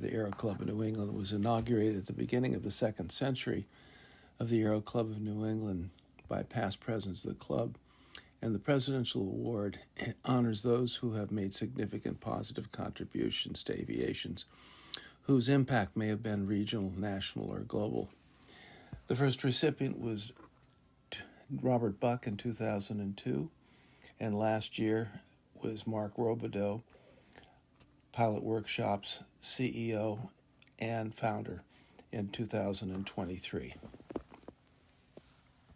the Aero Club of New England was inaugurated at the beginning of the second century of the Aero Club of New England by past presidents of the club, and the Presidential Award honors those who have made significant positive contributions to aviation, whose impact may have been regional, national, or global. The first recipient was Robert Buck in 2002, and last year was Mark Robideau, Pilot Workshops CEO and founder, in 2023.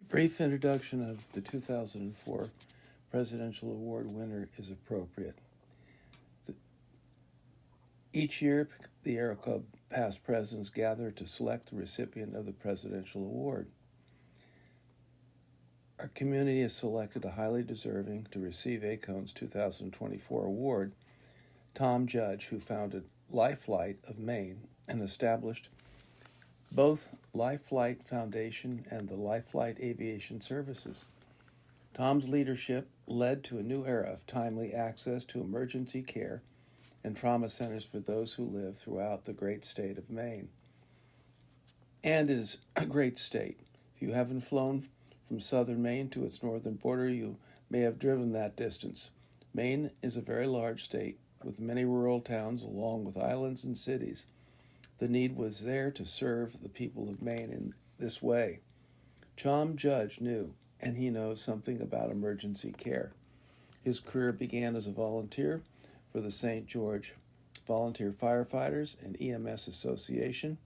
Brief introduction of the 2004 Presidential Award winner is appropriate. Each year, the Aero Club past presidents gather to select the recipient of the Presidential Award. Our community has selected a highly deserving to receive ACON's 2024 award, Tom Judge, who founded LifeFlight of Maine and established both LifeFlight Foundation and the LifeFlight Aviation Services. Tom's leadership led to a new era of timely access to emergency care and trauma centers for those who live throughout the great state of Maine. And it is a great state. If you haven't flown from southern Maine to its northern border, you may have driven that distance. Maine is a very large state with many rural towns along with islands and cities. The need was there to serve the people of Maine in this way. Tom Judge knew, and he knows something about emergency care. His career began as a volunteer for the St. George Volunteer Firefighters and EMS Association.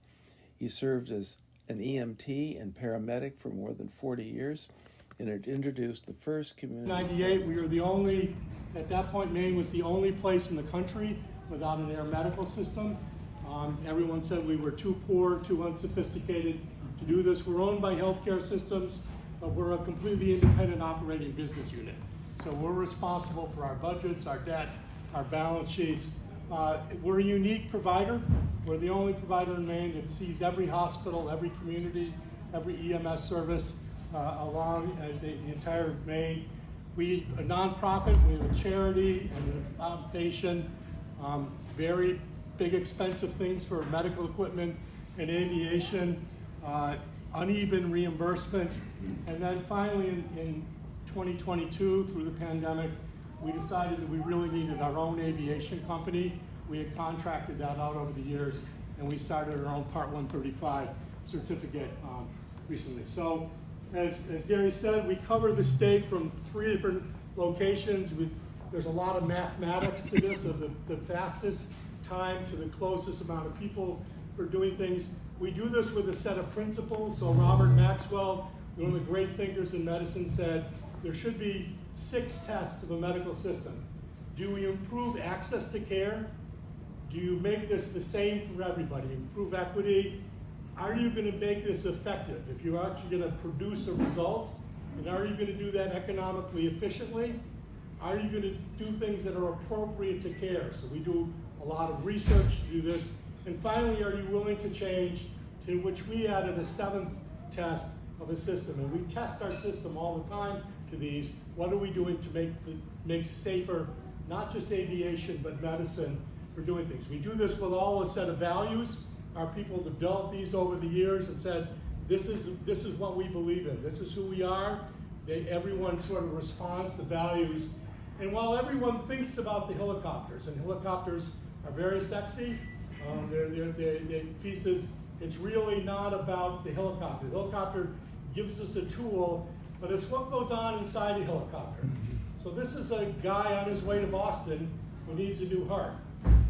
He served as an EMT and paramedic for more than 40 years and had introduced the first community. In 1998, we were the only, at that point, Maine was the only place in the country without an air medical system. Everyone said we were too poor, too unsophisticated to do this. We're owned by healthcare systems, but we're a completely independent operating business unit. So we're responsible for our budgets, our debt, our balance sheets. We're a unique provider. We're the only provider in Maine that sees every hospital, every community, every EMS service along the entire Maine. We a nonprofit, we have a charity and a foundation, very big expensive things for medical equipment and aviation, uneven reimbursement. And then finally in 2022, through the pandemic, we decided that we really needed our own aviation company. We had contracted that out over the years, and we started our own Part 135 certificate recently. So as Gary said, we cover the state from 3 different locations. There's a lot of mathematics to this, of the fastest time to the closest amount of people for doing things. We do this with a set of principles. So Robert Maxwell, one of the great thinkers in medicine, said there should be 6 tests of a medical system. Do we improve access to care? Do you make this the same for everybody? Improve equity? Are you going to make this effective? If you're actually going to produce a result, and are you going to do that economically efficiently? Are you going to do things that are appropriate to care? So we do a lot of research to do this. And finally, are you willing to change, to which we added a 7th test of a system. And we test our system all the time to these. What are we doing to make safer, not just aviation, but medicine for doing things? We do this with all a set of values. Our people developed these over the years and said, this is what we believe in. This is who we are. Everyone sort of responds to values. And while everyone thinks about the helicopters, and helicopters are very sexy, they're pieces, it's really not about the helicopter. The helicopter gives us a tool, but it's what goes on inside a helicopter. So this is a guy on his way to Boston who needs a new heart.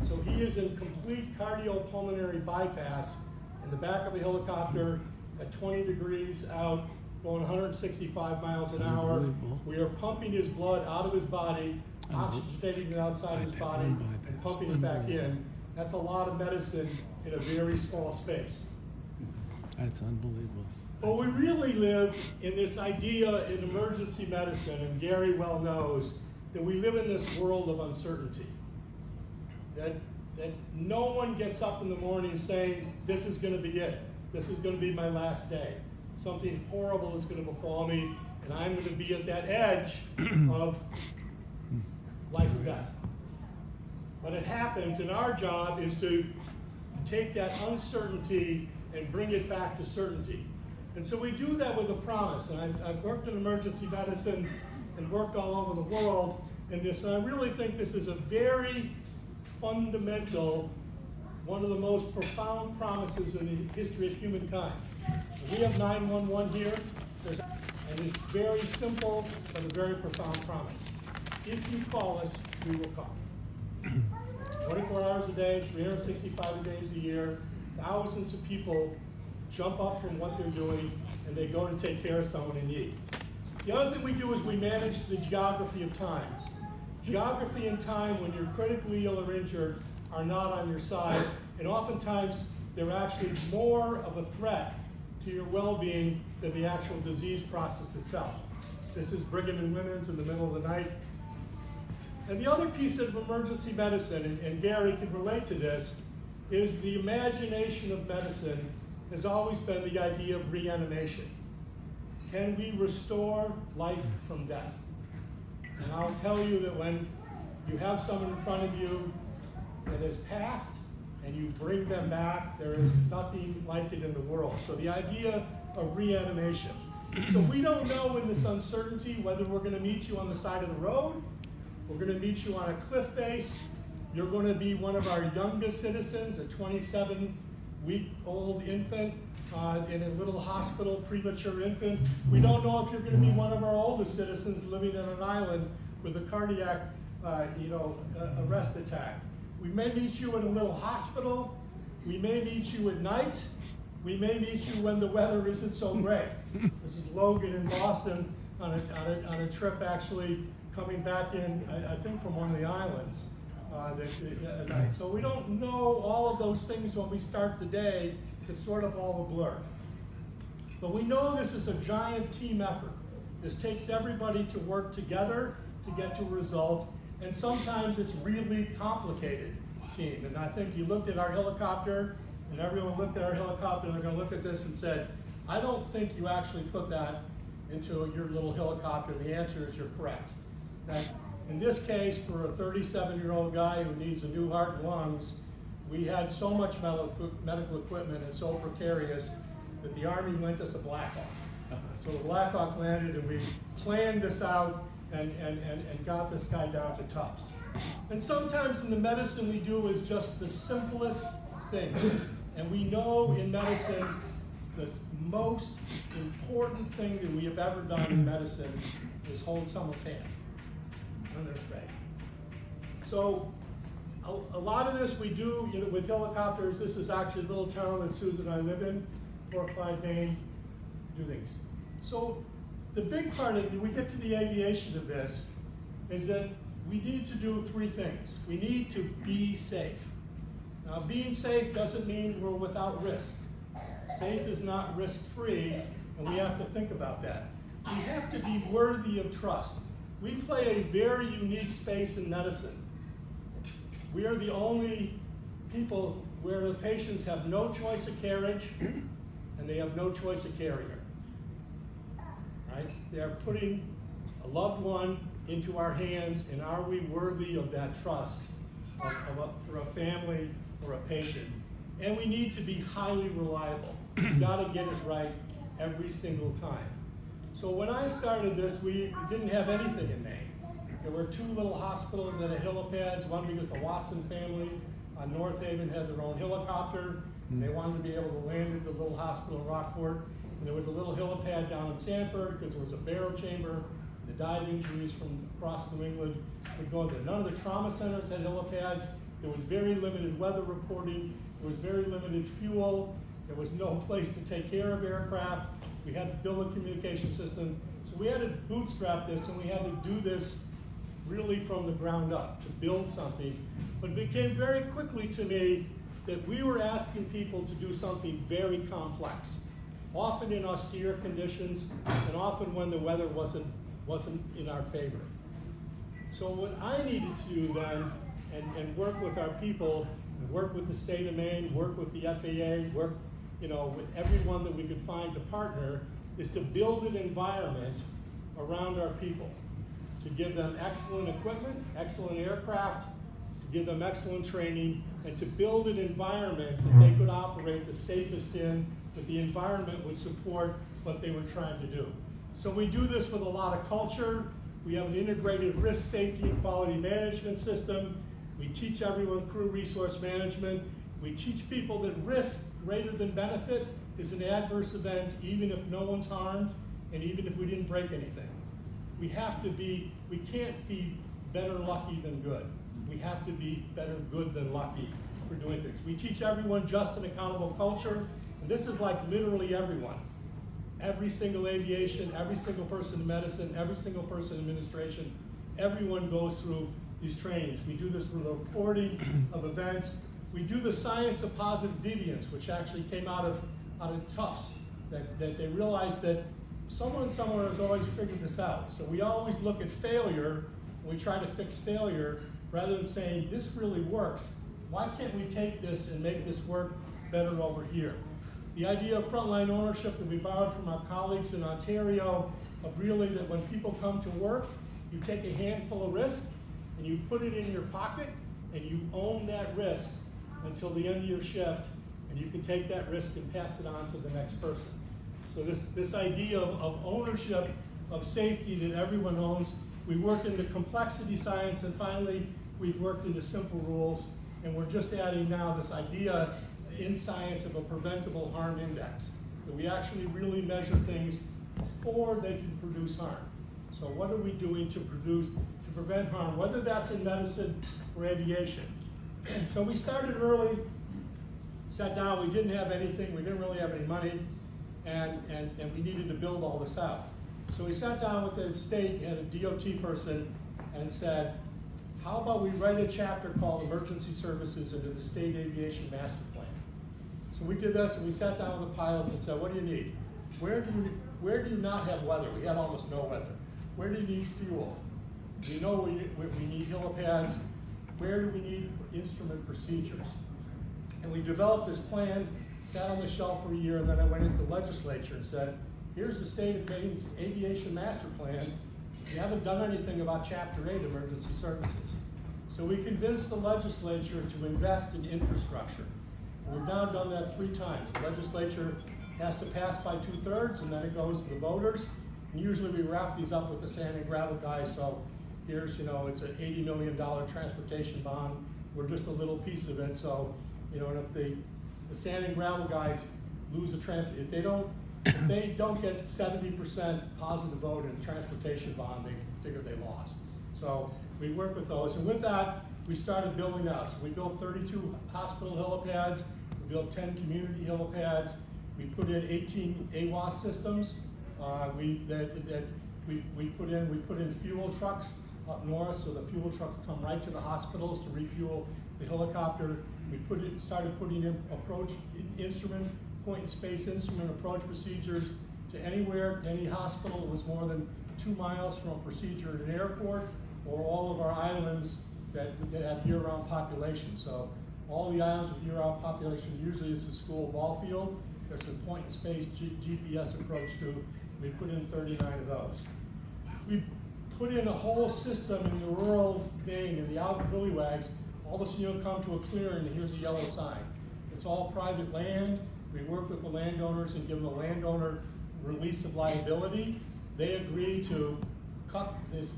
So he is in complete cardiopulmonary bypass in the back of a helicopter at 20 degrees out, going 165 miles an hour. We are pumping his blood out of his body, oxygenating it outside his body, and pumping it back in. That's a lot of medicine in a very small space. That's unbelievable. But we really live in this idea in emergency medicine, and Gary well knows, that we live in this world of uncertainty. That no one gets up in the morning saying, this is going to be it. This is going to be my last day. Something horrible is going to befall me, and I'm going to be at that edge of life or death. But it happens, and our job is to take that uncertainty and bring it back to certainty. And so we do that with a promise. And I've worked in emergency medicine and worked all over the world in this, and I really think this is a very fundamental, one of the most profound promises in the history of humankind. We have 911 here, and it's very simple but a very profound promise. If you call us, we will come. 24 hours a day, 365 days a year, thousands of people jump up from what they're doing and they go to take care of someone in need. The other thing we do is we manage the geography of time. Geography and time, when you're critically ill or injured, are not on your side, and oftentimes they're actually more of a threat to your well-being than the actual disease process itself. This is Brigham and Women's in the middle of the night. And the other piece of emergency medicine, and Gary can relate to this, is the imagination of medicine has always been the idea of reanimation. Can we restore life from death? And I'll tell you that when you have someone in front of you that has passed and you bring them back, there is nothing like it in the world. So the idea of reanimation. So we don't know in this uncertainty whether we're going to meet you on the side of the road, we're going to meet you on a cliff face, you're going to be one of our youngest citizens, a 27-week-old infant in a little hospital, premature infant. We don't know if you're going to be one of our oldest citizens living on an island with a cardiac arrest attack. We may meet you in a little hospital. We may meet you at night. We may meet you when the weather isn't so great. This is Logan in Boston on a trip actually coming back in, I think from one of the islands at night. So we don't know all of those things when we start the day. It's sort of all a blur. But we know this is a giant team effort. This takes everybody to work together to get to a result, and sometimes it's really complicated team. And I think you looked at our helicopter, and everyone looked at our helicopter, and they're going to look at this and said, I don't think you actually put that into your little helicopter. The answer is you're correct. Now, in this case, for a 37-year-old guy who needs a new heart and lungs, we had so much medical equipment and so precarious that the Army lent us a Black Hawk. So the Black Hawk landed, and we planned this out and got this guy down to Tufts. And sometimes in the medicine we do is just the simplest thing. And we know in medicine the most important thing that we have ever done in medicine is hold someone's hand when they're afraid. So a lot of this we do with helicopters. This is actually a little town that Susan and I live in, LifeFlight of Maine, do things. So the big part of it, we get to the aviation of this, is that we need to do three things. We need to be safe. Now, being safe doesn't mean we're without risk. Safe is not risk-free, and we have to think about that. We have to be worthy of trust. We play a very unique space in medicine. We are the only people where the patients have no choice of carriage, and they have no choice of carrier. Right? They are putting a loved one into our hands, and are we worthy of that trust for a family or a patient? And we need to be highly reliable. We've got to get it right every single time. So when I started this, we didn't have anything in Maine. There were two little hospitals that had helipads, one because the Watson family on North Haven had their own helicopter, and they wanted to be able to land at the little hospital in Rockport. And there was a little helipad down in Sanford because there was a barrow chamber. The dive injuries from across New England would go there. None of the trauma centers had helipads. There was very limited weather reporting. There was very limited fuel. There was no place to take care of aircraft. We had to build a communication system. So we had to bootstrap this, and we had to do this really from the ground up to build something. But it became very quickly to me that we were asking people to do something very complex, often in austere conditions, and often when the weather wasn't in our favor. So what I needed to do then, and work with our people, and work with the state of Maine, work with the FAA, work with everyone that we could find to partner, is to build an environment around our people, to give them excellent equipment, excellent aircraft, to give them excellent training, and to build an environment that they could operate the safest in, that the environment would support what they were trying to do. So we do this with a lot of culture. We have an integrated risk, safety, and quality management system. We teach everyone crew resource management. We teach people that risk greater than benefit is an adverse event, even if no one's harmed, and even if we didn't break anything. We can't be better lucky than good. We have to be better good than lucky for doing things. We teach everyone just and accountable culture, and this is like literally everyone. Every single aviation, every single person in medicine, every single person in administration, everyone goes through these trainings. We do this with the reporting of events. We do the science of positive deviance, which actually came out of Tufts, that they realized that someone somewhere has always figured this out. So we always look at failure, and we try to fix failure, rather than saying, this really works. Why can't we take this and make this work better over here? The idea of frontline ownership that we borrowed from our colleagues in Ontario, of really that when people come to work, you take a handful of risk and you put it in your pocket and you own that risk until the end of your shift, and you can take that risk and pass it on to the next person. So this idea of ownership of safety that everyone owns, we work into complexity science, and finally we've worked into simple rules, and we're just adding now this idea in science of a preventable harm index, that we actually really measure things before they can produce harm. So what are we doing to prevent harm, whether that's in medicine or aviation? So we started early, sat down, we didn't have anything, we didn't really have any money, and we needed to build all this out. So we sat down with the state and a DOT person and said, how about we write a chapter called Emergency Services into the State Aviation Master Plan? So we did this, and we sat down with the pilots and said, what do you need? Where do you not have weather? We had almost no weather. Where do you need fuel? Do you know we need helipads? Where do we need instrument procedures? And we developed this plan, sat on the shelf for a year, and then I went into the legislature and said, here's the State of Maine's Aviation Master Plan. We haven't done anything about Chapter 8 emergency services. So we convinced the legislature to invest in infrastructure. We've now done that 3 times. The legislature has to pass by 2/3, and then it goes to the voters. And usually we wrap these up with the sand and gravel guys. So here's, it's an $80 million transportation bond. We're just a little piece of it. So, and if the sand and gravel guys lose if they don't get 70% positive vote in the transportation bond, they figure they lost. So we work with those, and with that, we started building out. So we built 32 hospital helipads, we built 10 community helipads, we put in 18 AWAS systems. We put in fuel trucks up north, so the fuel trucks come right to the hospitals to refuel the helicopter. We started putting in point and space instrument approach procedures to anywhere, any hospital was more than 2 miles from a procedure at an airport, or all of our islands that have year-round population. So all the islands with year-round population, usually it's a school ball field. There's a point and space GPS approach to. We put in 39 of those. We put in a whole system in the rural Maine, in the outer willywags. All of a sudden you'll come to a clearing and here's a yellow sign. It's all private land. We work with the landowners and give them a landowner release of liability. They agree to cut this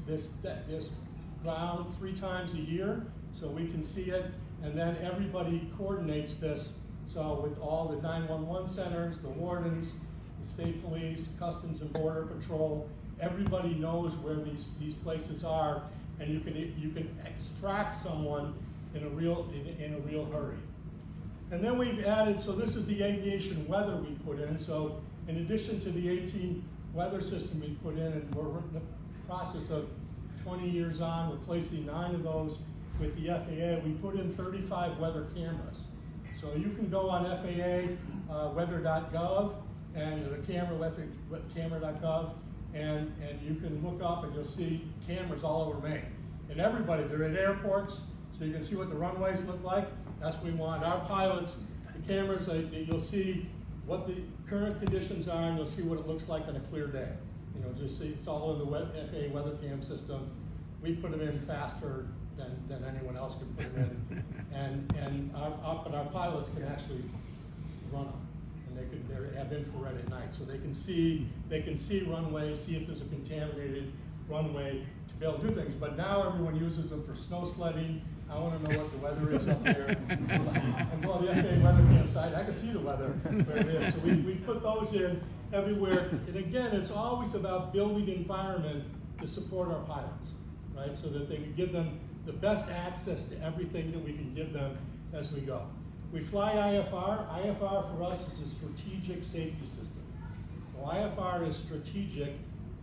ground 3 times a year so we can see it, and then everybody coordinates this. So with all the 911 centers, the wardens, the state police, Customs and Border Patrol, everybody knows where these places are, and you can extract someone in a real hurry. And then we've added, so this is the aviation weather we put in. So in addition to the 18 weather system we put in, and we're in the process of 20 years on replacing 9 of those with the FAA, we put in 35 weather cameras. So you can go on FAA weather.gov and the camera.gov, and you can look up and you'll see cameras all over Maine. And everybody, they're at airports, so you can see what the runways look like. That's what we want. Our pilots, the cameras, you'll see what the current conditions are, and you'll see what it looks like on a clear day. Just see it's all in the FAA weather cam system. We put them in faster than anyone else can put them in. But our pilots can actually run them, and they have infrared at night, so they can see runways, see if there's a contaminated runway to be able to do things. But now everyone uses them for snow sledding. I want to know what the weather is up there. And well, the FAA weather campsite, I can see the weather where it is. So we put those in everywhere. And again, it's always about building environment to support our pilots, right? So that they can give them the best access to everything that we can give them as we go. We fly IFR. IFR for us is a strategic safety system. Well, IFR is strategic,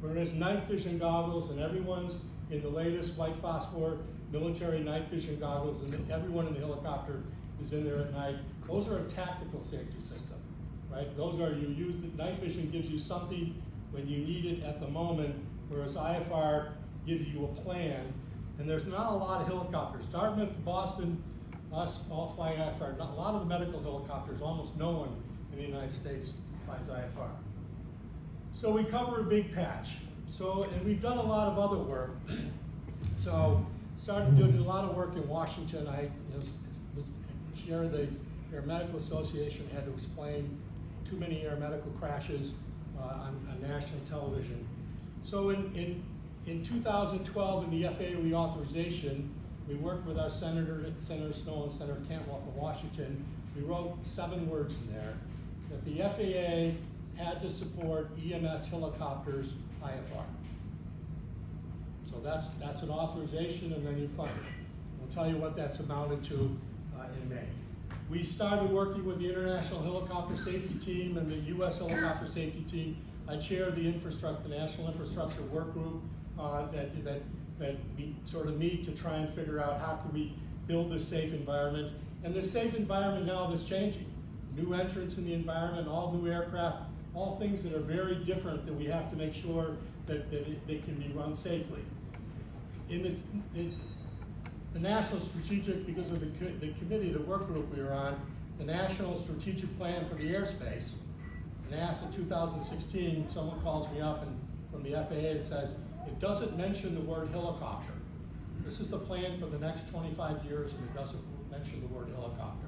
whereas night vision goggles, and everyone's in the latest white phosphor military night vision goggles, and everyone in the helicopter is in there at night. Those are a tactical safety system, right? Those are, night vision gives you something when you need it at the moment, whereas IFR gives you a plan. And there's not a lot of helicopters. Dartmouth, Boston, us all fly IFR. A lot of the medical helicopters, almost no one in the United States flies IFR. So we cover a big patch. And we've done a lot of other work. So started doing a lot of work in Washington. The Air Medical Association had to explain too many air medical crashes on national television. So in 2012, in the FAA reauthorization, we worked with our Senator Snow and Senator Cantwell from Washington. We wrote 7 words in there that the FAA had to support EMS helicopters IFR. So that's an authorization, and then you fund it. We'll tell you what that's amounted to in May. We started working with the International Helicopter Safety Team and the U.S. Helicopter Safety Team. I chair the National Infrastructure Work Group that we sort of meet to try and figure out how can we build this safe environment. And this safe environment now that's changing. New entrants in the environment, all new aircraft, all things that are very different that we have to make sure that they can be run safely. In the National Strategic, because of the committee, the work group we were on, the National Strategic Plan for the Airspace, NASA 2016, someone calls me up and from the FAA and says, it doesn't mention the word helicopter. This is the plan for the next 25 years and it doesn't mention the word helicopter.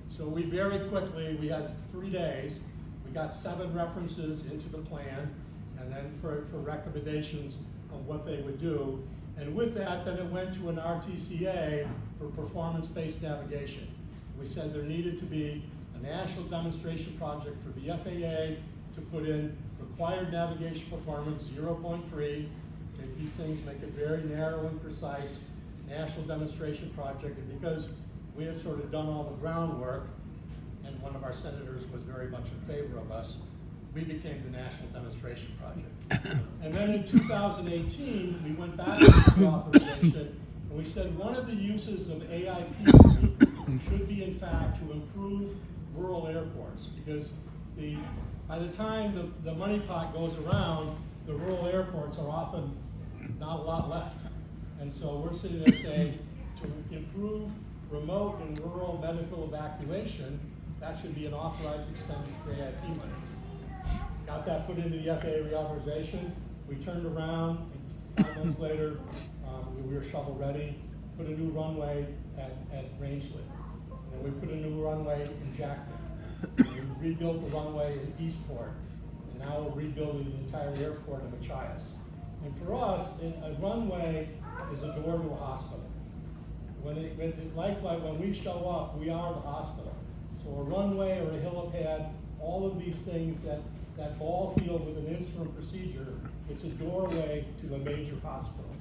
So we very quickly, we had 3 days, we got 7 references into the plan and then for recommendations of what they would do. And with that, then it went to an RTCA for performance-based navigation. We said there needed to be a national demonstration project for the FAA to put in required navigation performance 0.3, take these things, make it very narrow and precise, national demonstration project. And because we had sort of done all the groundwork, and one of our senators was very much in favor of us, we became the national demonstration project. And then in 2018, we went back to the authorization, and we said one of the uses of AIP should be, in fact, to improve rural airports, because by the time the money pot goes around, the rural airports are often not a lot left. And so we're sitting there saying, to improve remote and rural medical evacuation, that should be an authorized expenditure for AIP money. Got that put into the FAA reauthorization. We turned around, and 5 months later, we were shovel ready, put a new runway at Rangeley. And then we put a new runway in Jackman. And we rebuilt the runway in Eastport. And now we're rebuilding the entire airport of Machias. And for us, a runway is a door to a hospital. When LifeFlight, when we show up, we are the hospital. So a runway or a helipad, all of these things, that ball field with an instrument procedure, it's a doorway to a major hospital.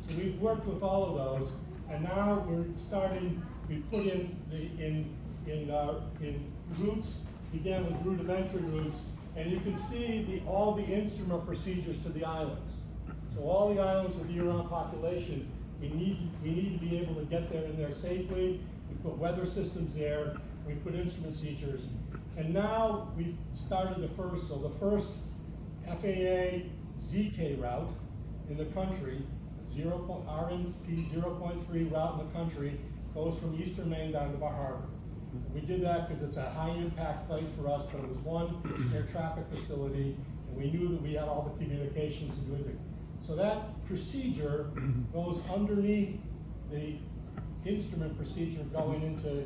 So we've worked with all of those, and now we're starting, we put in routes, began with rudimentary routes, and you can see all the instrument procedures to the islands. So all the islands with the year-round population, we need to be able to get there in there safely. We put weather systems there, we put instrument procedures, and now we've started the first FAA ZK route in the country, RNP 0.3 route in the country, goes from Eastern Maine down to Bar Harbor. We did that because it's a high impact place for us, but it was one air traffic facility, and we knew that we had all the communications to do it. So that procedure goes underneath the instrument procedure going into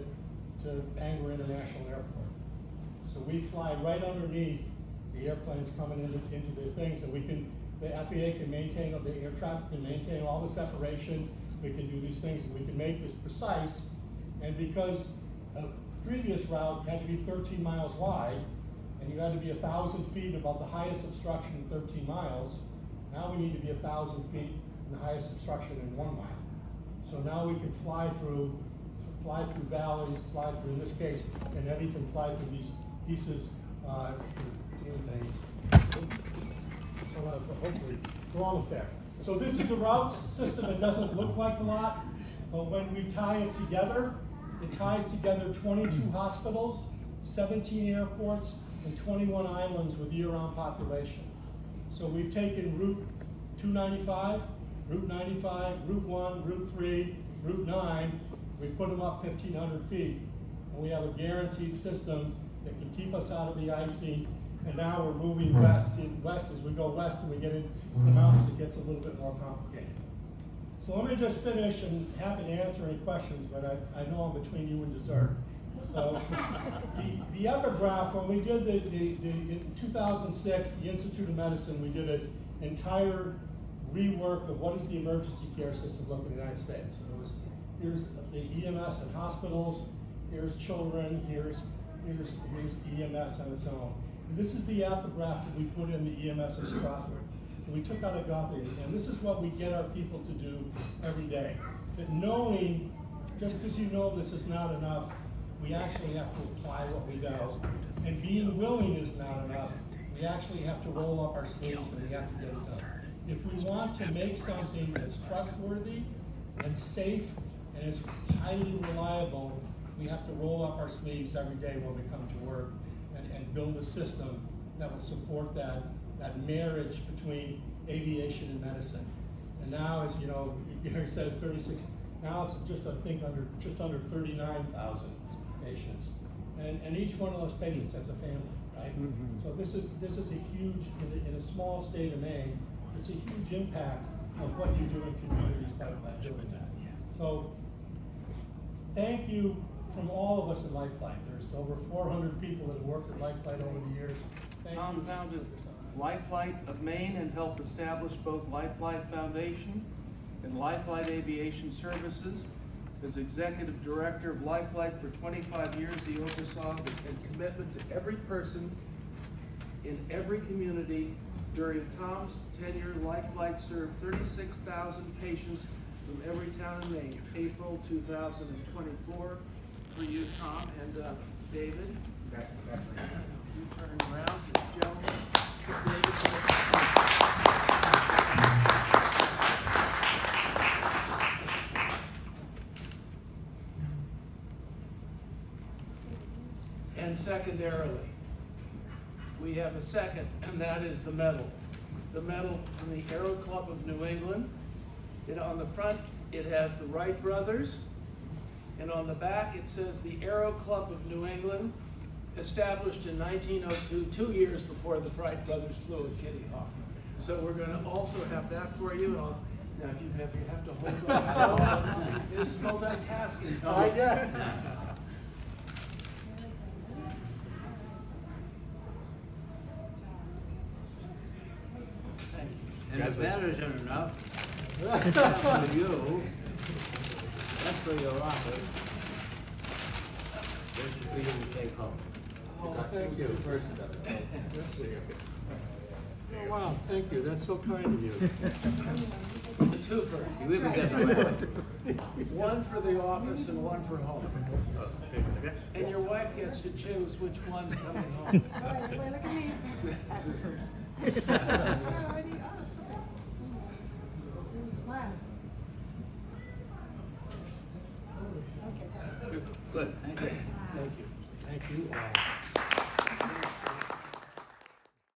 Bangor International Airport. So we fly right underneath the airplanes coming into their things, and the FAA can maintain, the air traffic can maintain all the separation. We can do these things, and we can make this precise. And because a previous route had to be 13 miles wide, and you had to be 1,000 feet above the highest obstruction in 13 miles, now we need to be 1,000 feet in the highest obstruction in 1 mile. So now we can fly through valleys, fly through, in this case, and Eddington, fly through these pieces, doing things. So hopefully, we're almost there. So this is the routes system. It doesn't look like a lot, but when we tie it together, it ties together 22 hospitals, 17 airports, and 21 islands with year-round population. So we've taken Route 295, Route 95, Route 1, Route 3, Route 9, we put them up 1,500 feet, and we have a guaranteed system that can keep us out of the icy. And now we're moving west. As we go west and we get into the mountains, it gets a little bit more complicated. So let me just finish, and happy to answer any questions, but I know I'm between you and dessert. So the epigraph, when we did in 2006, the Institute of Medicine, we did an entire rework of what is the emergency care system look in the United States. So here's the EMS in hospitals, here's children, here's EMS on its own. And this is the epigraph that we put in the EMS as a crossword. And we took out a Gothic, and this is what we get our people to do every day. That knowing, just because you know this is not enough, we actually have to apply what we know. And being willing is not enough. We actually have to roll up our sleeves, and we have to get it done. If we want to make something that's trustworthy and safe and it's highly reliable, we have to roll up our sleeves every day when we come to work and build a system that will support that marriage between aviation and medicine. And now, as you know, Gary said 36. Now it's just under 39,000 patients, and each one of those patients has a family, right? Mm-hmm. So this is a huge, in a small state of Maine, it's a huge impact of what you do in communities by doing that. So thank you from all of us at LifeFlight. There's over 400 people that have worked at LifeFlight over the years. Tom founded LifeFlight of Maine and helped establish both LifeFlight Foundation and LifeFlight Aviation Services. As executive director of LifeFlight for 25 years, he oversaw the commitment to every person in every community. During Tom's tenure, LifeFlight served 36,000 patients from every town in Maine. April 2024 for you, Tom, and David. You turn around, this gentleman. And secondarily, we have a second, and that is the medal. The medal from the Aero Club of New England. On the front, it has the Wright brothers, and on the back, it says the Aero Club of New England, established in 1902, 2 years before the Wright brothers flew at Kitty Hawk. So we're going to also have that for you. Now, if you have to hold on. This is multitasking, Tom. I guess. And if that isn't enough, that's for you, that's for your office. This is for you to take home. Oh, thank you. Oh, wow, thank you. That's so kind of you. The twofer. You even get away. One for the office and one for home. And your wife gets to choose which one's coming home. Wait, look at me. Smile. Okay. Good, thank you. Thank you. Thank you all.